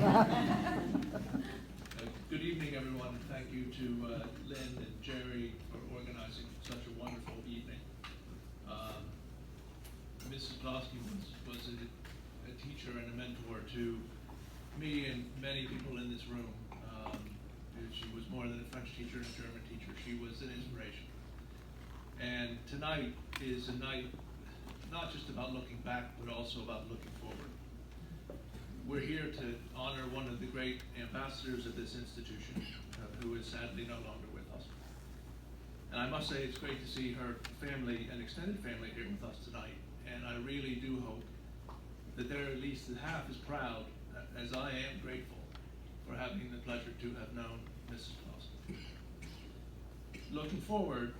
Good evening, everyone. Thank you to Lynn and Jerry for organizing such a wonderful evening. Mrs. Blosky was a teacher and a mentor to me and many people in this room. She was more than a French teacher and a German teacher. She was an inspiration. And tonight is a night not just about looking back, but also about looking forward. We're here to honor one of the great ambassadors of this institution, who is sadly no longer with us. And I must say it's great to see her family and extended family here with us tonight. And I really do hope that they're at least half as proud as I am grateful for having the pleasure to have known Mrs. Clausen. Looking forward,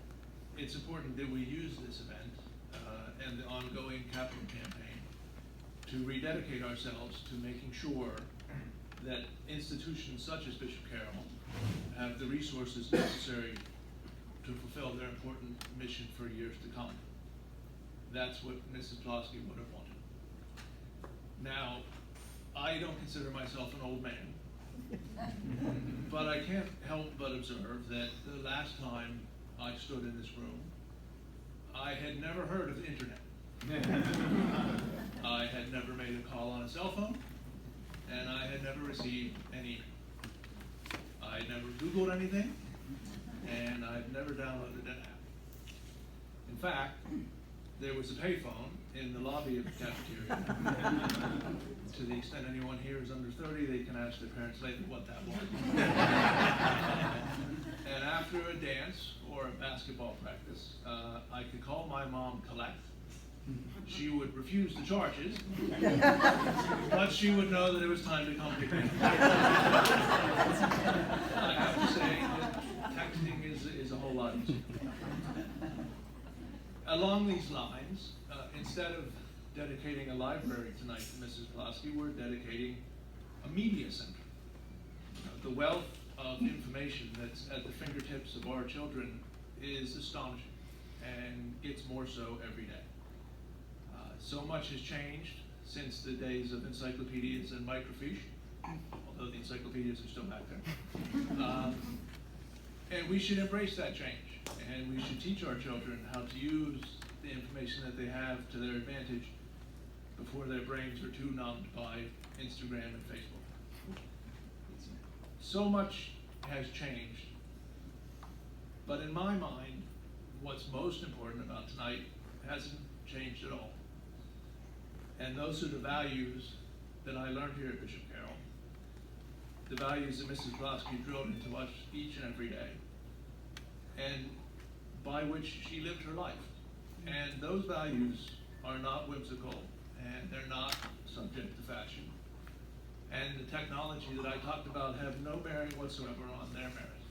it's important that we use this event and the ongoing capital campaign to rededicate ourselves to making sure that institutions such as Bishop Carroll have the resources necessary to fulfill their important mission for years to come. That's what Mrs. Blosky would have wanted. Now, I don't consider myself an old man, but I can't help but observe that the last time I stood in this room, I had never heard of the internet. I had never made a call on a cell phone, and I had never received any. I had never Googled anything, and I've never downloaded an app. In fact, there was a payphone in the lobby of the cafeteria. To the extent anyone here is under 30, they can ask their parents later what that was. And after a dance or a basketball practice, I could call my mom Colette. She would refuse the charges, but she would know that it was time to come pick me up. I have to say that texting is a whole lot easier. Along these lines, instead of dedicating a library tonight to Mrs. Blosky, we're dedicating a media center. The wealth of information that's at the fingertips of our children is astonishing, and gets more so every day. So much has changed since the days of encyclopedias and microfiche, although the encyclopedias are still back there. And we should embrace that change, and we should teach our children how to use the information that they have to their advantage before their brains are too numbed by Instagram and Facebook. So much has changed, but in my mind, what's most important about tonight hasn't changed at all. And those are the values that I learned here at Bishop Carroll, the values that Mrs. Blosky drilled into us each and every day, and by which she lived her life. And those values are not whimsical, and they're not subject to fashion. And the technology that I talked about have no bearing whatsoever on their merit.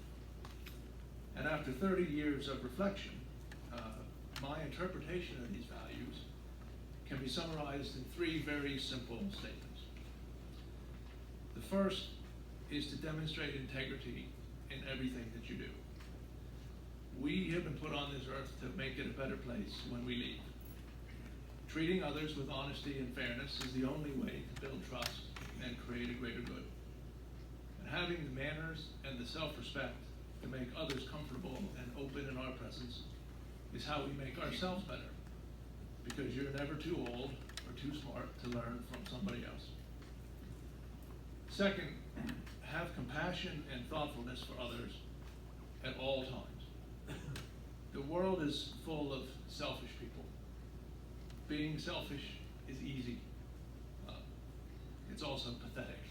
And after 30 years of reflection, my interpretation of these values can be summarized in three very simple statements. The first is to demonstrate integrity in everything that you do. We have been put on this earth to make it a better place when we leave. Treating others with honesty and fairness is the only way to build trust and create a greater good. And having the manners and the self-respect to make others comfortable and open in our presence is how we make ourselves better, because you're never too old or too smart to learn from somebody else. Second, have compassion and thoughtfulness for others at all times. The world is full of selfish people. Being selfish is easy. It's also pathetic.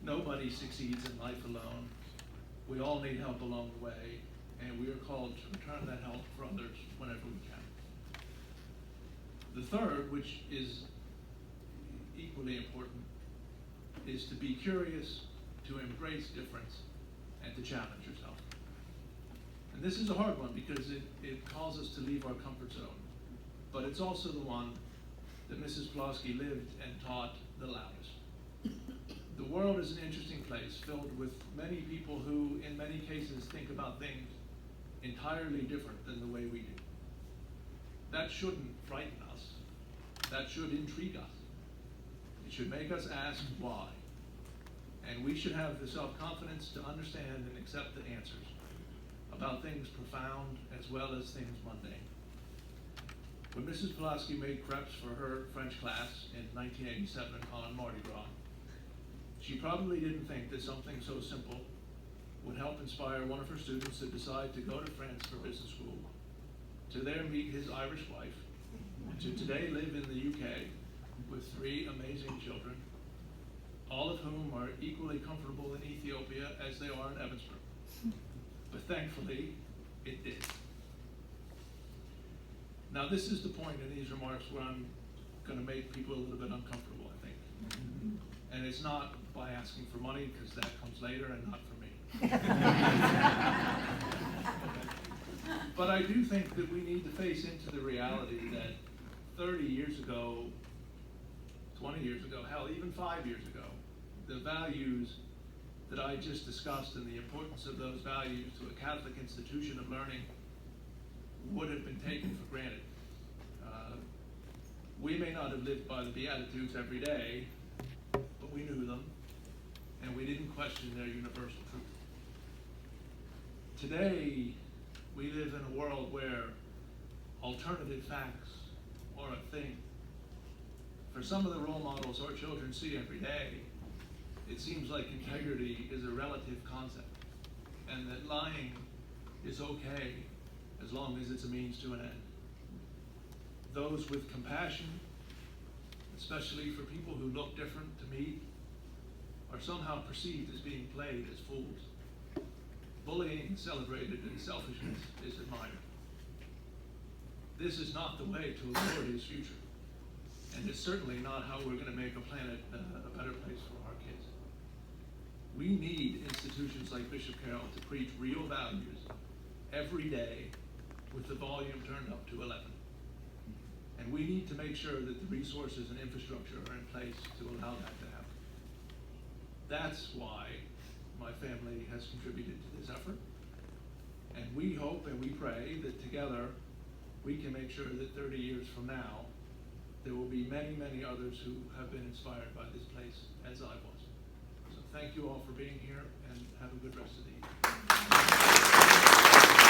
Nobody succeeds in life alone. We all need help along the way, and we are called to return that help for others whenever we can. The third, which is equally important, is to be curious, to embrace difference, and to challenge yourself. And this is a hard one because it calls us to leave our comfort zone, but it's also the one that Mrs. Blosky lived and taught the loudest. The world is an interesting place filled with many people who, in many cases, think about things entirely different than the way we do. That shouldn't frighten us. That should intrigue us. It should make us ask why. And we should have the self-confidence to understand and accept the answers about things profound as well as things mundane. When Mrs. Pulaski made crepes for her French class in 1987 on Mardi Gras, she probably didn't think that something so simple would help inspire one of her students to decide to go to France for business school, to there meet his Irish wife, and to today live in the UK with 3 amazing children, all of whom are equally comfortable in Ethiopia as they are in Evansburg. But thankfully, it did. Now this is the point in these remarks where I'm going to make people a little bit uncomfortable, I think. And it's not by asking for money, because that comes later and not for me. But I do think that we need to face into the reality that 30 years ago, 20 years ago, hell, even 5 years ago, the values that I just discussed and the importance of those values to a Catholic institution of learning would have been taken for granted. We may not have lived by the Beatitudes every day, but we knew them, and we didn't question their universal truth. Today, we live in a world where alternative facts are a thing. For some of the role models our children see every day, it seems like integrity is a relative concept, and that lying is okay as long as it's a means to an end. Those with compassion, especially for people who look different to me, are somehow perceived as being played as fools. Bullying is celebrated and selfishness is admired. This is not the way to a glorious future, and it's certainly not how we're going to make a planet a better place for our kids. We need institutions like Bishop Carroll to preach real values every day with the volume turned up to 11. And we need to make sure that the resources and infrastructure are in place to allow that to happen. That's why my family has contributed to this effort. And we hope and we pray that together we can make sure that 30 years from now, there will be many, many others who have been inspired by this place as I was. So thank you all for being here, and have a good rest of the evening.